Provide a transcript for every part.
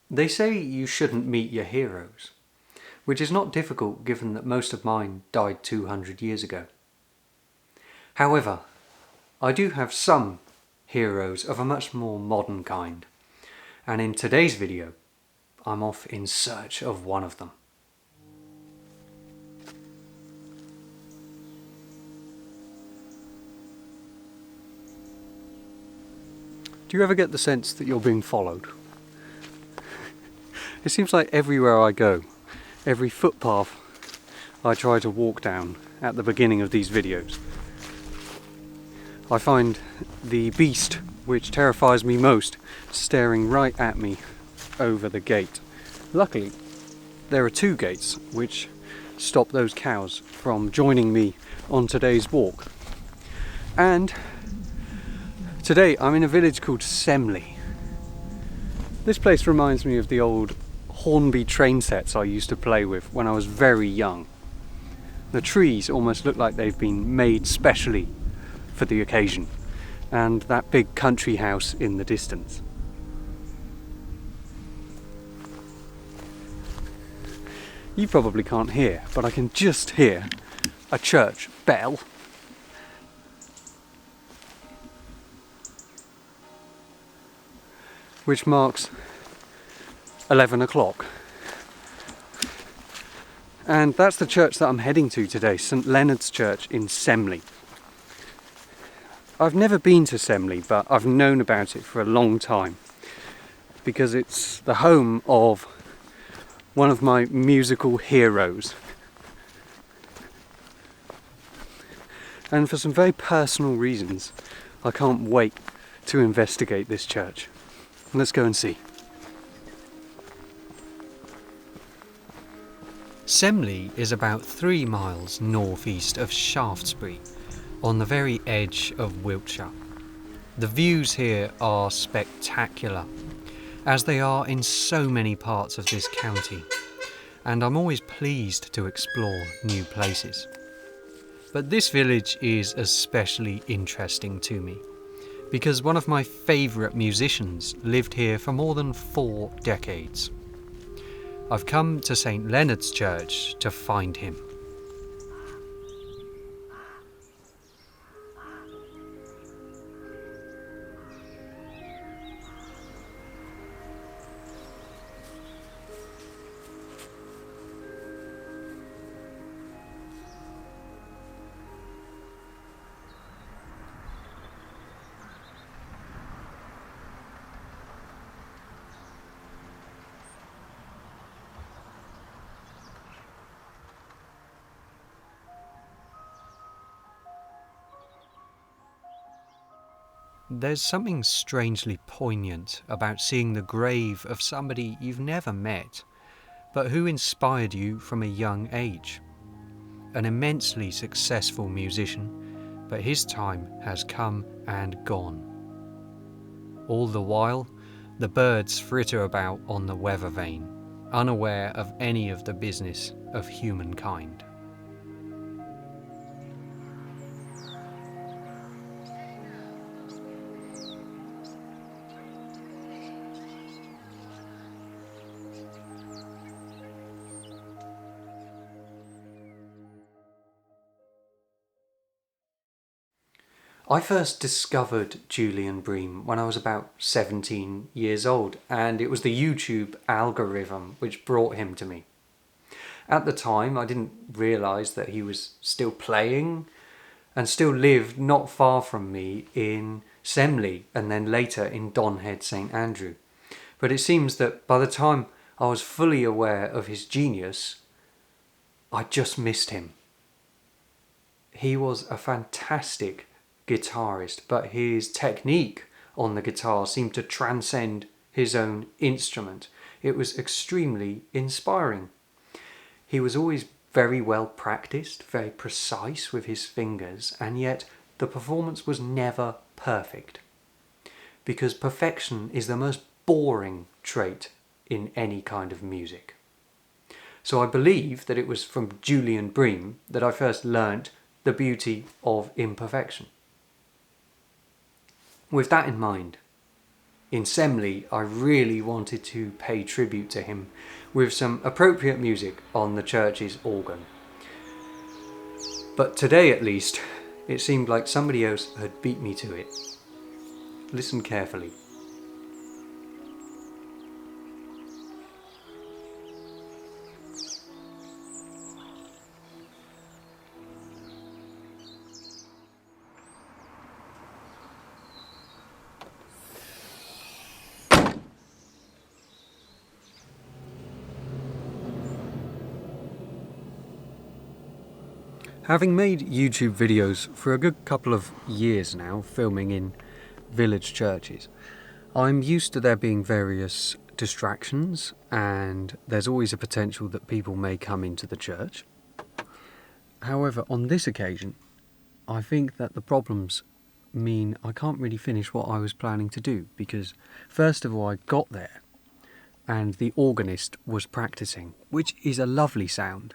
They say you shouldn't meet your heroes, which is not difficult given that most of mine died 200 years ago. However, I do have some heroes of a much more modern kind, and in today's video, I'm off in search of one of them. Do you ever get the sense that you're being followed? It seems like everywhere I go, every footpath I try to walk down at the beginning of these videos, I find the beast which terrifies me most staring right at me over the gate. Luckily, there are two gates which stop those cows from joining me on today's walk. And today I'm in a village called Semley. This place reminds me of the old Hornby train sets I used to play with when I was very young. The trees almost look like they've been made specially for the occasion, and that big country house in the distance. You probably can't hear, but I can just hear a church bell. Which marks 11 o'clock. And that's the church that I'm heading to today, St Leonard's Church in Semley. I've never been to Semley, but I've known about it for a long time because it's the home of one of my musical heroes. And for some very personal reasons, I can't wait to investigate this church. Let's go and see. Semley is about 3 miles northeast of Shaftesbury, on the very edge of Wiltshire. The views here are spectacular, as they are in so many parts of this county, and I'm always pleased to explore new places. But this village is especially interesting to me, because one of my favourite musicians lived here for more than 4 decades. I've come to St Leonard's Church to find him. There's something strangely poignant about seeing the grave of somebody you've never met, but who inspired you from a young age. An immensely successful musician, but his time has come and gone. All the while, the birds fritter about on the weather vane, unaware of any of the business of humankind. I first discovered Julian Bream when I was about 17 years old, and it was the YouTube algorithm which brought him to me. At the time, I didn't realise that he was still playing and still lived not far from me in Semley and then later in Donhead St Andrew. But it seems that by the time I was fully aware of his genius, I just missed him. He was a fantastic guitarist, but his technique on the guitar seemed to transcend his own instrument. It was extremely inspiring. He was always very well practiced, very precise with his fingers, and yet the performance was never perfect. Because perfection is the most boring trait in any kind of music. So I believe that it was from Julian Bream that I first learnt the beauty of imperfection. With that in mind, in Semley, I really wanted to pay tribute to him with some appropriate music on the church's organ. But today at least, it seemed like somebody else had beat me to it. Listen carefully. Having made YouTube videos for a good couple of years now, filming in village churches, I'm used to there being various distractions, and there's always a potential that people may come into the church. However, on this occasion, I think that the problems mean I can't really finish what I was planning to do, because first of all I got there and the organist was practicing, which is a lovely sound.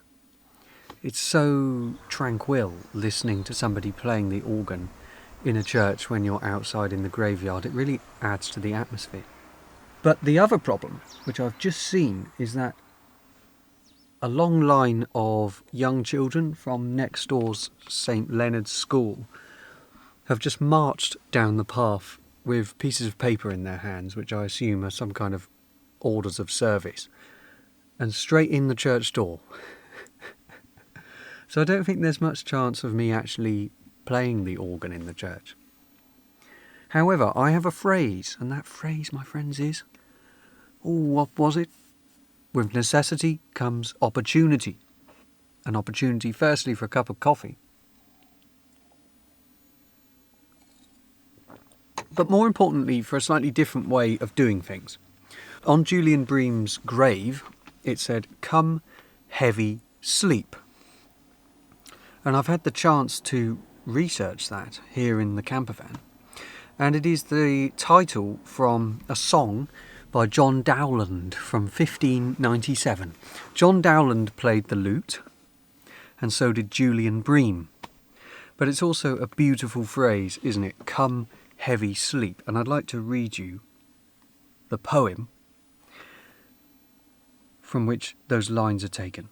It's so tranquil listening to somebody playing the organ in a church when you're outside in the graveyard. It really adds to the atmosphere. But the other problem, which I've just seen, is that a long line of young children from next door's St. Leonard's School have just marched down the path with pieces of paper in their hands, which I assume are some kind of orders of service, and straight in the church door. So I don't think there's much chance of me actually playing the organ in the church. However, I have a phrase, and that phrase, my friends, is... what was it? With necessity comes opportunity. An opportunity, firstly, for a cup of coffee. But more importantly, for a slightly different way of doing things. On Julian Bream's grave, it said, "Come, heavy, sleep." And I've had the chance to research that here in the campervan. And it is the title from a song by John Dowland from 1597. John Dowland played the lute, and so did Julian Bream. But it's also a beautiful phrase, isn't it? Come, heavy, sleep. And I'd like to read you the poem from which those lines are taken.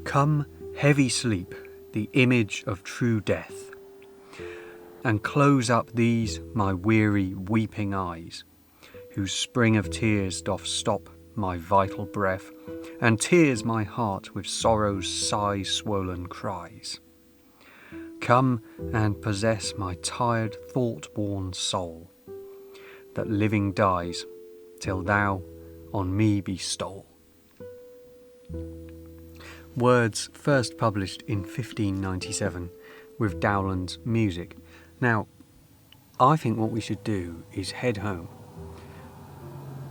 Come, heavy sleep, the image of true death, and close up these my weary weeping eyes, whose spring of tears doth stop my vital breath, and tears my heart with sorrow's sigh-swollen cries. Come and possess my tired thought-worn soul, that living dies till thou on me bestole. Words first published in 1597 with Dowland's music. Now, I think what we should do is head home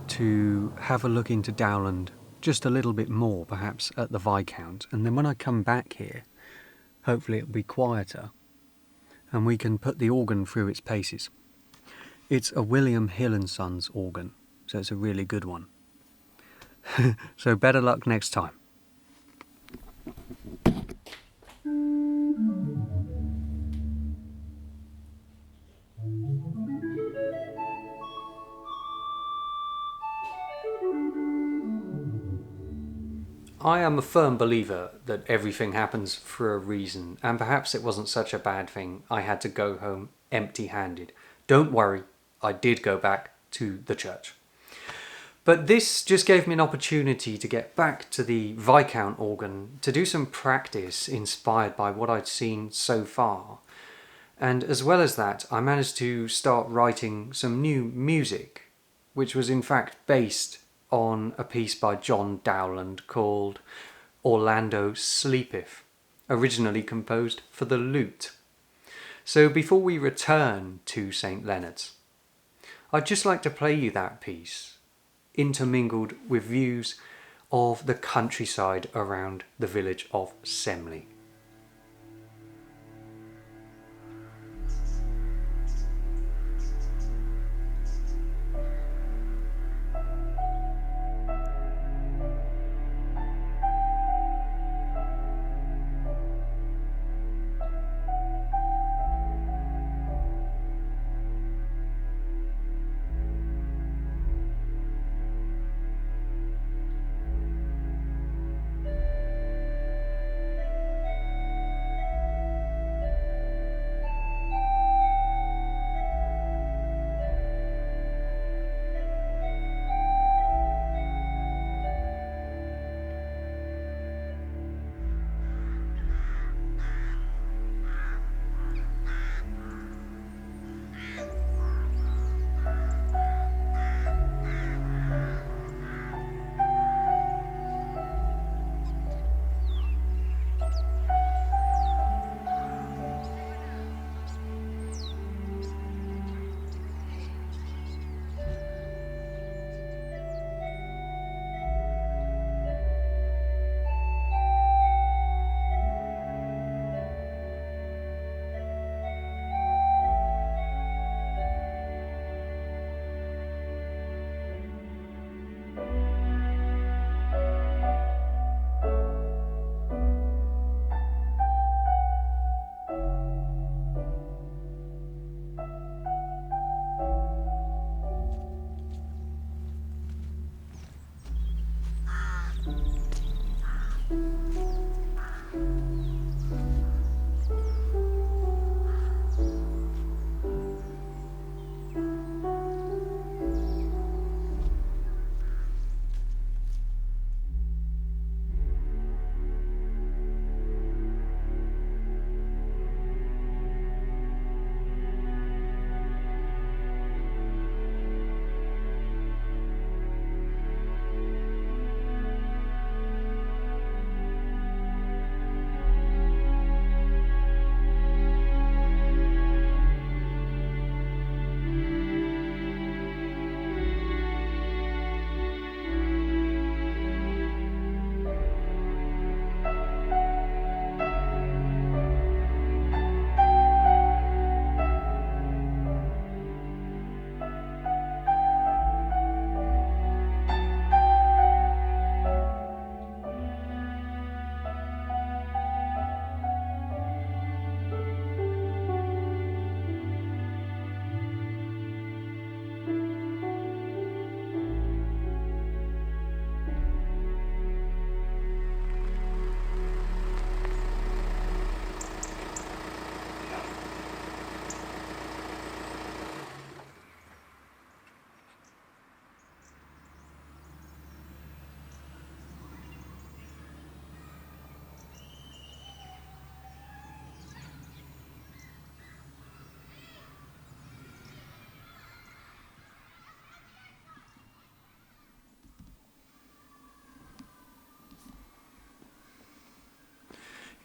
to have a look into Dowland just a little bit more, perhaps at the Viscount, and then when I come back here, hopefully it'll be quieter and we can put the organ through its paces. It's a William Hill & Sons organ, so it's a really good one. So better luck next time. I am a firm believer that everything happens for a reason, and perhaps it wasn't such a bad thing I had to go home empty-handed. Don't worry, I did go back to the church. But this just gave me an opportunity to get back to the Viscount organ, to do some practice inspired by what I'd seen so far. And as well as that, I managed to start writing some new music, which was in fact based on a piece by John Dowland called Orlando Sleepeth, originally composed for the lute. So before we return to St. Leonard's, I'd just like to play you that piece, intermingled with views of the countryside around the village of Semley.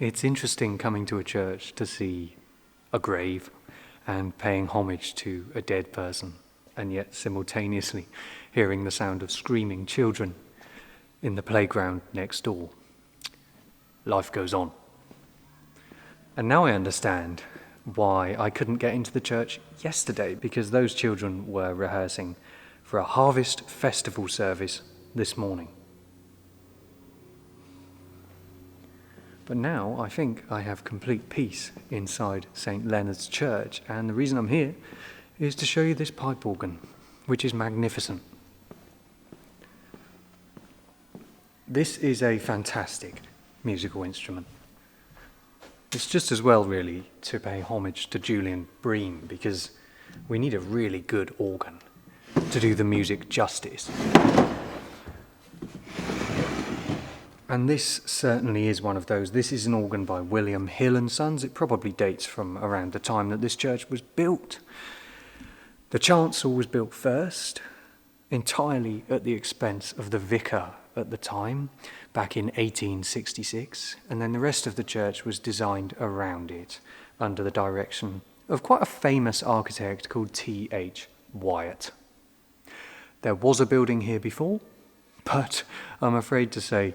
It's interesting coming to a church to see a grave and paying homage to a dead person, and yet simultaneously hearing the sound of screaming children in the playground next door. Life goes on. And now I understand why I couldn't get into the church yesterday, because those children were rehearsing for a harvest festival service this morning. But now I think I have complete peace inside St. Leonard's Church, and the reason I'm here is to show you this pipe organ, which is magnificent. This is a fantastic musical instrument. It's just as well, really, to pay homage to Julian Bream, because we need a really good organ to do the music justice. And this certainly is one of those. This is an organ by William Hill and Sons. It probably dates from around the time that this church was built. The chancel was built first, entirely at the expense of the vicar at the time, back in 1866, and then the rest of the church was designed around it under the direction of quite a famous architect called T.H. Wyatt. There was a building here before, but I'm afraid to say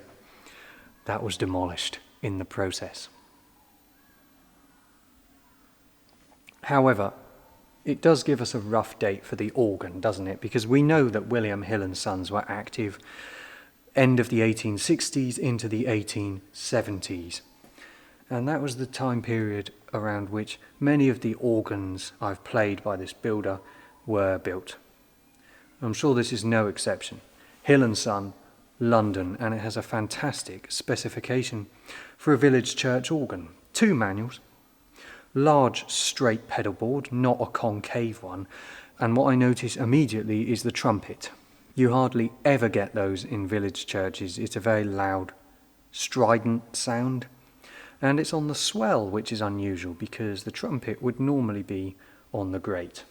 that was demolished in the process. However, it does give us a rough date for the organ, doesn't it? Because we know that William Hill and Sons were active end of the 1860s into the 1870s. And that was the time period around which many of the organs I've played by this builder were built. I'm sure this is no exception. Hill and Son, London, and it has a fantastic specification for a village church organ. 2 manuals, large straight pedal board, not a concave one, and what I notice immediately is the trumpet. You hardly ever get those in village churches. It's a very loud, strident sound, and it's on the swell, which is unusual because the trumpet would normally be on the grate.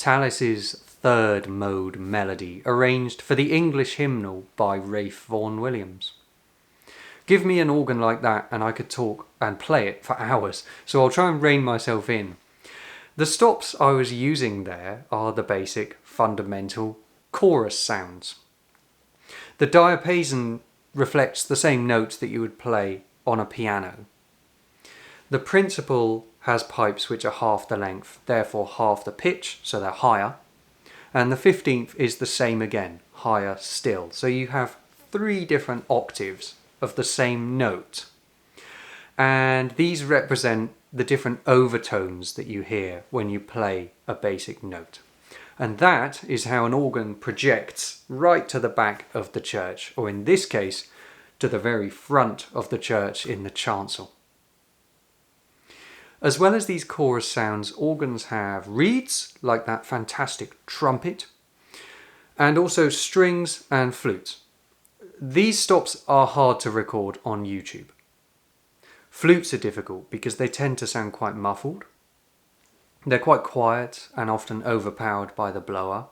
Tallis's third mode melody, arranged for the English hymnal by Ralph Vaughan Williams. Give me an organ like that and I could talk and play it for hours, so I'll try and rein myself in. The stops I was using there are the basic, fundamental chorus sounds. The diapason reflects the same notes that you would play on a piano. The principal has pipes which are half the length, therefore half the pitch, so they're higher. And the 15th is the same again, higher still. So you have 3 different octaves of the same note. And these represent the different overtones that you hear when you play a basic note. And that is how an organ projects right to the back of the church, or in this case, to the very front of the church in the chancel. As well as these chorus sounds, organs have reeds, like that fantastic trumpet, and also strings and flutes. These stops are hard to record on YouTube. Flutes are difficult because they tend to sound quite muffled. They're quite quiet and often overpowered by the blower.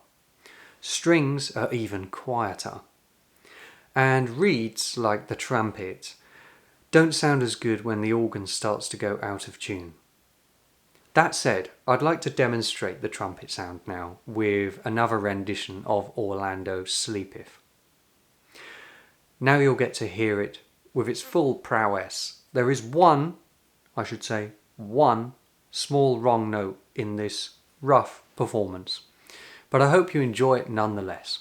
Strings are even quieter. And reeds, like the trumpet, don't sound as good when the organ starts to go out of tune. That said, I'd like to demonstrate the trumpet sound now with another rendition of Orlando Sleepeth. Now you'll get to hear it with its full prowess. There is one small wrong note in this rough performance, but I hope you enjoy it nonetheless.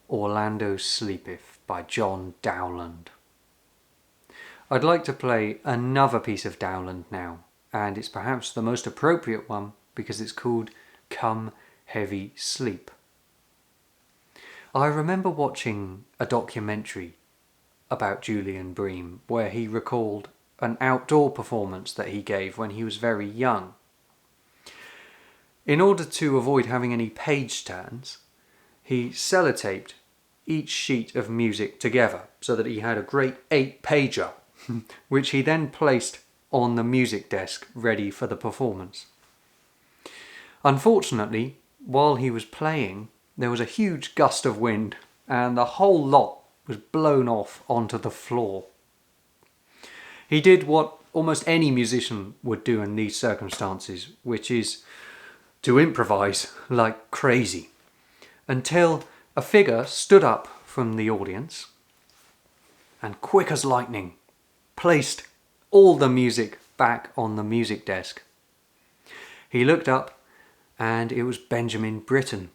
Orlando Sleepeth by John Dowland. I'd like to play another piece of Dowland now, and it's perhaps the most appropriate one because it's called Come Heavy Sleep. I remember watching a documentary about Julian Bream where he recalled an outdoor performance that he gave when he was very young. In order to avoid having any page turns, he sellotaped each sheet of music together so that he had a great 8-pager, which he then placed on the music desk ready for the performance. Unfortunately, while he was playing, there was a huge gust of wind and the whole lot was blown off onto the floor. He did what almost any musician would do in these circumstances, which is to improvise like crazy, until a figure stood up from the audience and, quick as lightning, placed all the music back on the music desk. He looked up and it was Benjamin Britten.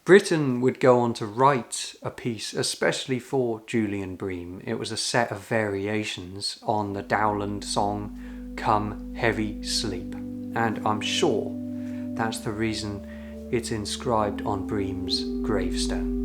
Britten would go on to write a piece especially for Julian Bream. It was a set of variations on the Dowland song Come Heavy Sleep. and I'm sure that's the reason it's inscribed on Bream's gravestone.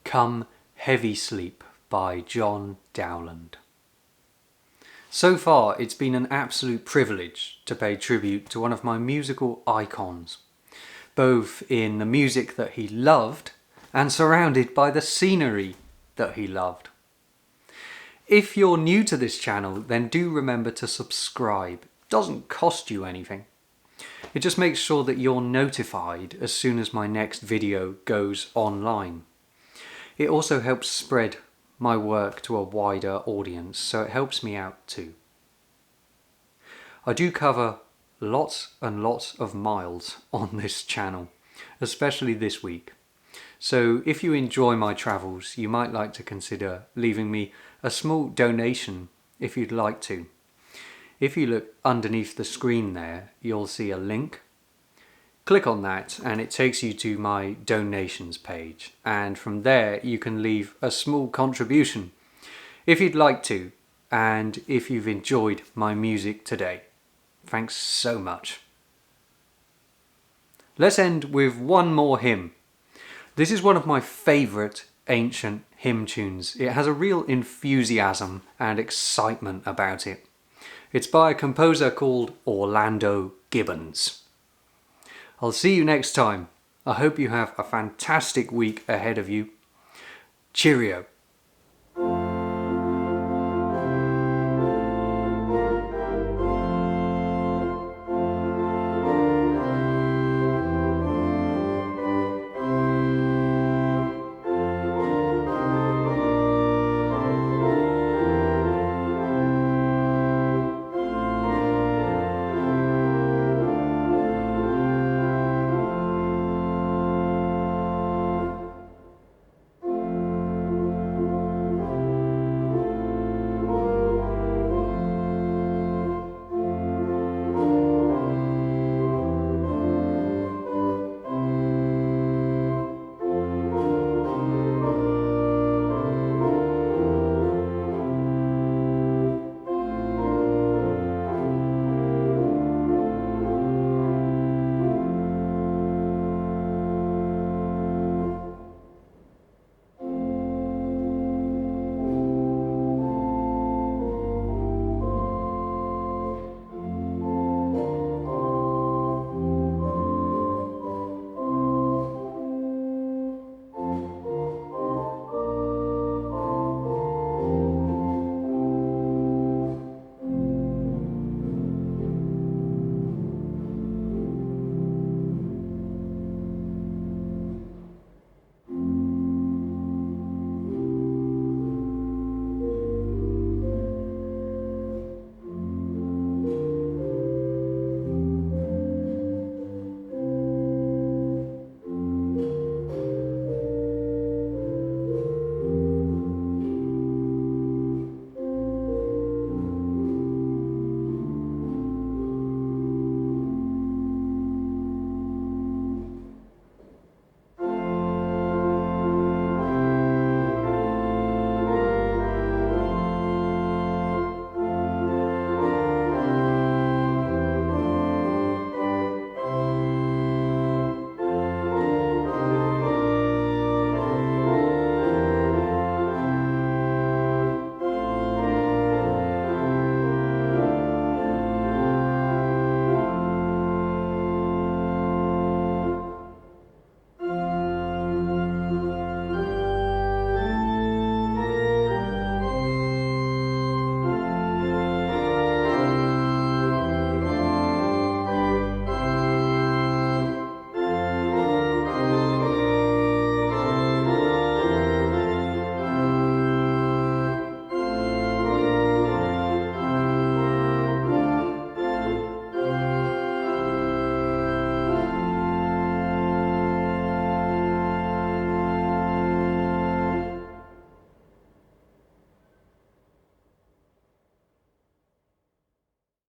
Come Heavy Sleep by John Dowland. So far, it's been an absolute privilege to pay tribute to one of my musical icons, both in the music that he loved and surrounded by the scenery that he loved. If you're new to this channel, then do remember to subscribe. It doesn't cost you anything. It just makes sure that you're notified as soon as my next video goes online. It also helps spread my work to a wider audience, so it helps me out too. I do cover lots and lots of miles on this channel, especially this week. So if you enjoy my travels, you might like to consider leaving me a small donation if you'd like to. If you look underneath the screen there, you'll see a link. Click on that and it takes you to my donations page, and from there you can leave a small contribution if you'd like to, and if you've enjoyed my music today. Thanks so much. Let's end with one more hymn. This is one of my favourite ancient hymn tunes. It has a real enthusiasm and excitement about it. It's by a composer called Orlando Gibbons. I'll see you next time. I hope you have a fantastic week ahead of you. Cheerio.